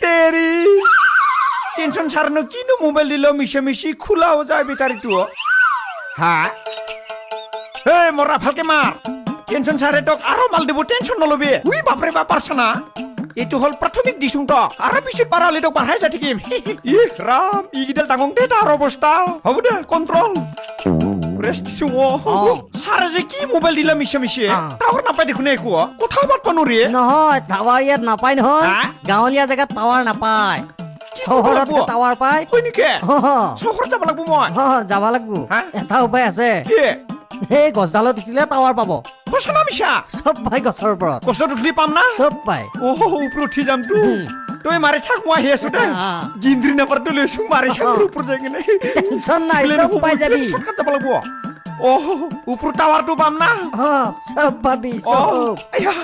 তেৰি tension সারানো কিনো mobile দিল মিশে খোলাও যায় বেটারিটো হ্যাঁ এই মরা ফালকে মার টেনশন সারে টক আরো মাল দেব টেনশন নলবে উই বাপরে বাপ পারছনা এটো হল প্রাথমিক দিছুং তো আর পিছত পারালে তো বাড়াই যা থাকিম ই রাম ইগিডাল ডাঙং দে তার অবস্থা হবো দে কন্ট্রোল রেস্ট সুও সারে যে কি মোবাইল দিলা মিশে টাওয়ার নাপাই দেখুন একো কোথাও বাট পানো রে নহয় টাৱাৰ ইয়াত নাপায় নহয় গাঁৱলীয়া জেগাত টাৱাৰ নাপায় চহৰত টাৱাৰ পায় হয় নেকি চহৰত যাব লাগব মই যাব লাগব এটা উপায় আছে কি এই গছডালত উঠিলে টাৱাৰ পাব কছনা মিছা সব পাই গছৰ ওপৰত কছত উঠলি পাম না সব পাই ওহো উপর উঠি যাম তো তুই মারে থাক মই হে আছো দে গিন্দ্রি নাপার তো লেসু মারে থাক উপর যাই কিনে টেনশন নাই সব পাই যাবি শর্টকাট যাব লাগবো ওহো উপর টাওয়ার তো পাম না সব পাবি সব আয়া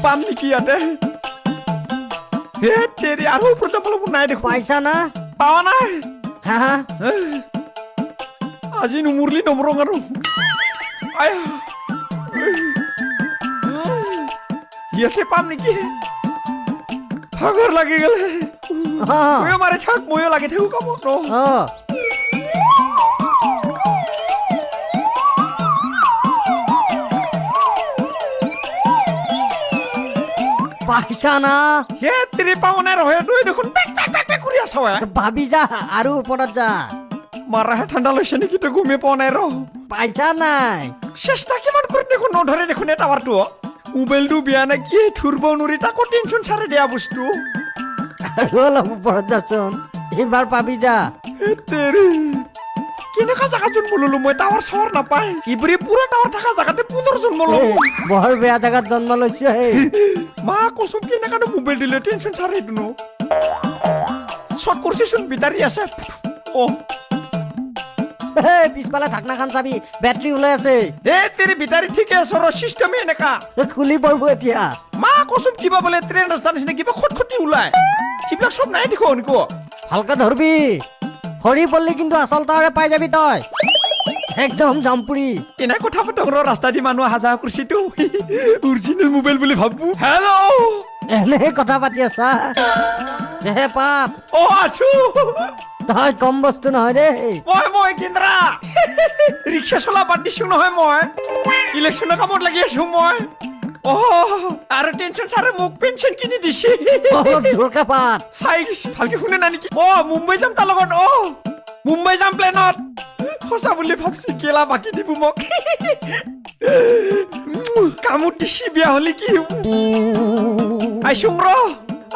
পাম নাকি ইয়াতে হে তেরি আর উপর যাব লাগবো নাই দেখো পাইছা না পাওয়া নাই হা আজি নুমুরলি নমরং আর আয়া ইয়াতে পাম নাকি ভাগর লাগি গেলে ময়ো মারে থাক ময়ো লাগি থাকো কামত পাইছা না হে তেরি পাওনা রহে তুই দেখুন বেক করে আছো ভাবি যা আৰু ওপৰত যা মারাহে ঠান্ডা লইছে নাকি তো ঘুমে পাওনাই রহ পাইছা নাই চেষ্টা কিমান করে দেখুন নধরে দেখুন টাওয়ারটো মোবাইলটো বিয়া নাকি থুরব নুরি তাকো টেনশন সারে দেয়া বস্তু আৰু অলপ ওপৰত যাচোন এইবাৰ পাবি যা তেৰি কেনেকা জায়গা জন্ম ললো মই টাওয়াৰ সাওয়াৰ নাপাই ইবৰি পুৰা টাওয়াৰ থাকা জায়গাতে পুনৰ জন্ম ললো বৰ বেয়া জায়গাত জন্ম লৈছে মা কসম কেনেকা মোবাইল দিলে টেনশন সারে দিনো শর্ট করছি শুন বিদারি আছে ও পিছফালে ঢাকনা খান চাবি বেটাৰী ওলাই আছে তেৰি বিদাৰি ঠিকে আছে সিস্টেমে এনেকা খুলি পৰব এতিয়া মা কসম কিবা বলে ট্রেন রাস্তা নিচিনা কিবা খটখটি ওলাই সিবিলাক সব নাই দেখো নিকো ভালকে ধরবি হৰি পল্লি কিন্তু আসল টাৱাৰে পাই যাবি তই একদম জাম্পুৰি কেনে কথা পতং রাস্তা দি মানুহ হাজা কুরছিটো অরিজিনাল মোবাইল বুলি ভাবু হেল্ল এনে কথা পাতি আছা দেহে পাপ ও আছো তই কম বস্তু নহয় ৰে মই কেন্দ্ৰা ৰিক্সা চলা বাদ দিছো নহয় মই ইলেকশনৰ কামত লাগি আছো মই ও আৰ টেনশন সাৰে মোক পেনশন কিনি দিছি অলপ জোৰকে পাত চাই ভালকে শুনে না নেকি মুম্বাই যাম তাৰ লগত মুম্বাই যাম প্লেনত সঁচা বুলি ভাবছি কেলা বাকি দিব মোক কামত দিছি বিয়া হলে কি আইসুং র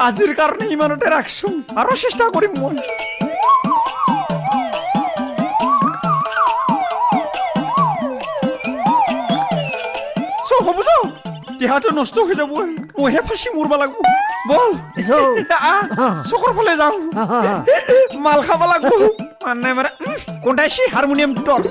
আজিৰ কাৰণে ইমানতে ৰাখছো আৰু চেষ্টা কৰিম মই হ'ব যাও দেহাটো নষ্ট হৈ যাব মইহে ফাঁচি মৰব লাগব বল চকৰ ফালে যাওঁ মাল খাব লাগব মানে কোনটাইছি হাৰমনিয়াম তোৰ